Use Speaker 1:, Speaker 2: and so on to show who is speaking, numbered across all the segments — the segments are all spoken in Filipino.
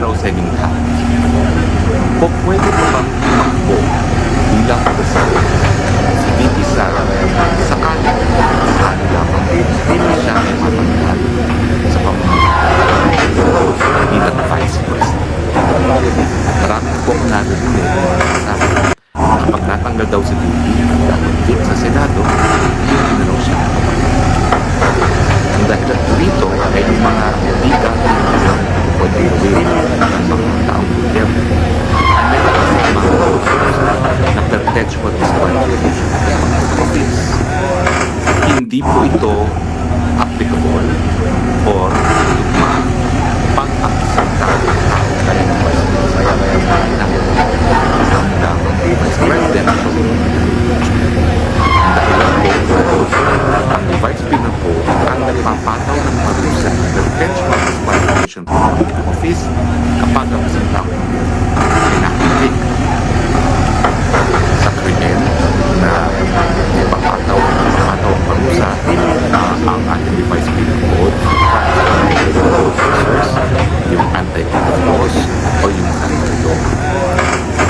Speaker 1: araw sa inyong lahat. Po, pwede pa bang tumakbo bilang presidente si VP Sara sakaling lamang na siya ay matanggal sa pamamagitan bilang Vice President? Marami po akong narinig na kapag natanggal daw si VP at dapat sa Senado, hindi na raw siya makapagtanggol. Ang dahilan po rito ay yung mga hindi dating pwede gawin ng mga taong gobyerno ay meron kasama na perpetual disqualification of office. Hindi po ito applicable or tugma pag ang isang tao kaya ng Vice President ang Vice President ang dahilan po ang Vice President po ang nagpapataw ng parusa ng perpetual disqualification of office kapag ang isang tao ay nakinig sa krimen na ipapataw ang parusa ang ating Vice President Code, yung anti-corrupt laws o yung anti-law.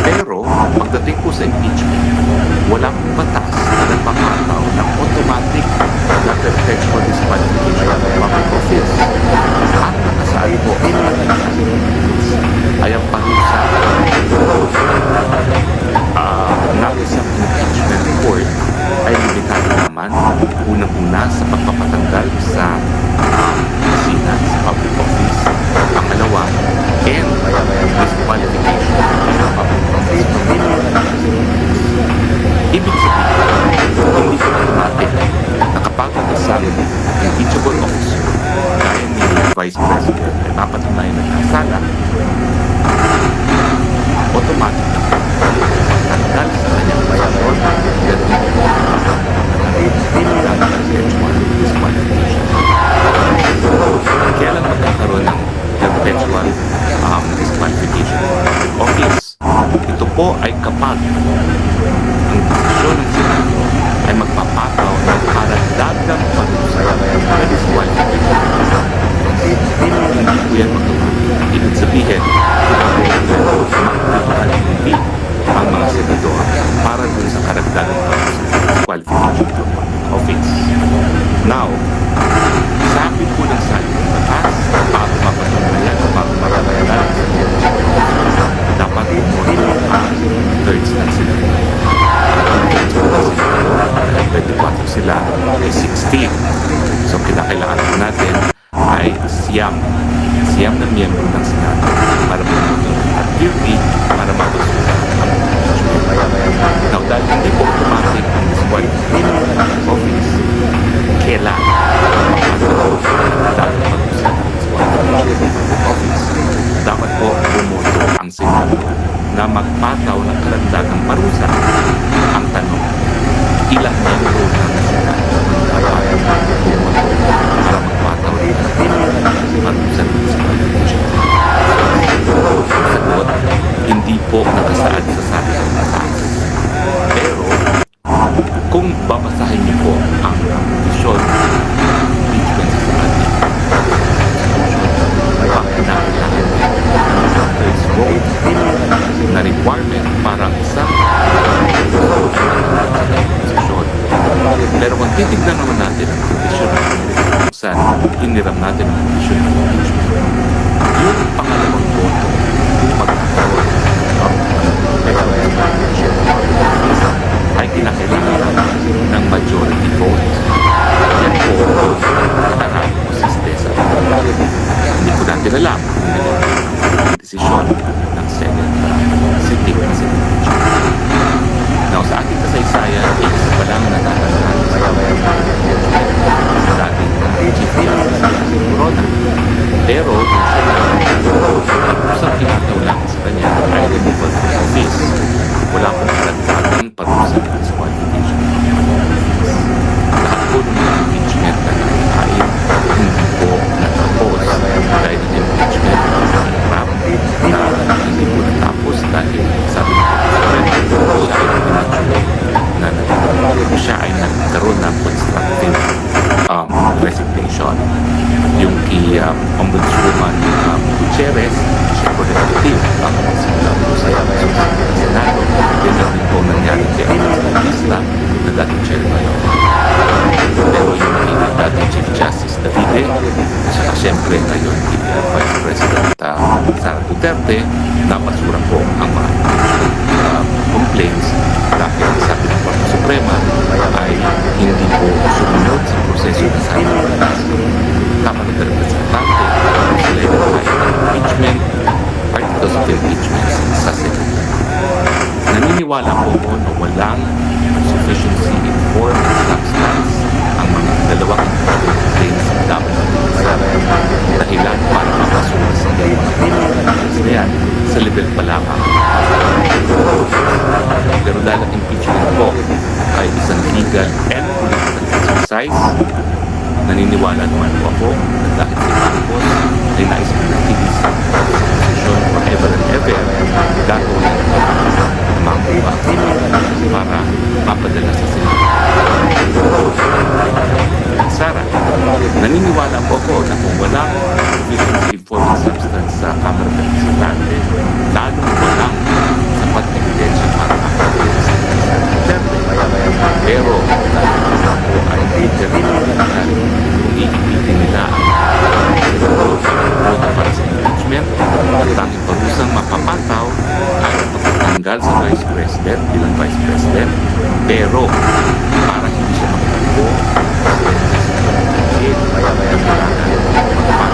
Speaker 1: Pero pagdating po sa impeachment, walang batas na nagpapataw ng automatic na perpetual disqualification of public office. Ang nakasaad po ay ang parusa ng isang impeachment court ay limitado naman unang-una sa pagpapatanggal sa opisina sa public office. Pangalawa, and disqualification ng public office. Ibig sabihin, hindi po automatic na kapag ang isang impeachable officer gaya ni Vice President ay mapatunayan ng kasala, automatic na pagtanggal sa kanyang posisyon dahil hindi po perpetual disqualification. Kailan magkakaroon ng perpetual disqualification of office? Ito po ay kapag ang desisyon ng Senado ay magpapataw ng karagdagang parusa na disqualification. Hindi po yan automatic. Ibig sabihin, makikituhan hindi ang mga senador para dun sa karagdagang parusa disqualification from public office. Now, sabi po ng salin batas, bago mapatunayan o bago mapatunayan sa dapat umuwi ang thirds ng Senado. Ang thirds po ng Senado, dahil 24 sila, ay 16. So, kinakailangan po natin ay siyam na miyembro ng Senado para pumunto at guilty para mapasura ang impeachment. Now, dahil hindi po automatic ang disqualification ng office, kailangan dapat po bumoto ang Senado na magpataw ng karagdagang parusa. Ang tanong, ilang miyembro ng Senado ang dapat bumoto para magpataw ng karagdagang parusa ng disqualification? Sagot, hindi po nakasaad sa sabi ng batas. Pero, kung babasahin niyo po ang provision impeachment sa ating constitution, kinakailangan ng thirds vote na requirement para ang isang posisyon. Pero kung titignan naman natin ang provision kung saan hiniram natin ang provision ng impeachment, yung pangalawang boto kung magkakaroon ng ay kinakailangan ng majority vote. Yan po katarang o sistesa. Hindi ko natin alam kung ang desisyon ng Senate sitting na sa impeachment. Now, sa ating kasaysayan, isa pa lang natatandaan sa dating Chief Justice Corona. Pero, kung siya na pag-usang kinataw lang sa kanya ay removal from office. Wala pong karagdagang parusa ng disqualification of office. Lahat po ng mga impeachment na naihain, hindi po natapos dahil ng impeachment na hindi po natapos dahil sabi ng siya ay nagkaroon ng constructive resignation. Yung kay Ombudswoman Gutierrez, siyempre executive ang magsimula po sa Senado. Yan na rin po nangyari kay Anas Bautista na dating chair ngayon. Pero yung naging dating Chief Justice Davide, at saka siyempre ngayon Vice President Sara Duterte, napasura po ang mga complaints dahil sabi ng Korte Suprema ay hindi po sumunod sa proseso na sa Kamara ng Representante sila ay impeachment, articles of impeachment sa Senate. Naniniwala po ko na walang sufficiency in form and substance ang mga dalawang claims dapat dahilan para mapasura sa mga claims na yan sa level pa lamang. Pero dahil ang impeachment po ay isang legal and political exercise, naniniwala naman po ako na dahil si Marcos ay nais manatili sa posisyon forever and ever, gagawin ang mga buwa para mapadala sa Senado. Sara, naniniwala po ako na kung walang sufficiency form and substance sa Kamara ng Representante, lalong walang sapat na ebidensya para makapadala sa Duterte. Pero dahil ako ay determinado kung iipitin nila ang boto para sa impeachment, ang tanging parusang mapapataw ay pagtatanggal sa Vice President bilang Vice President, pero para hindi siya makatakbo, kailangan magpapataw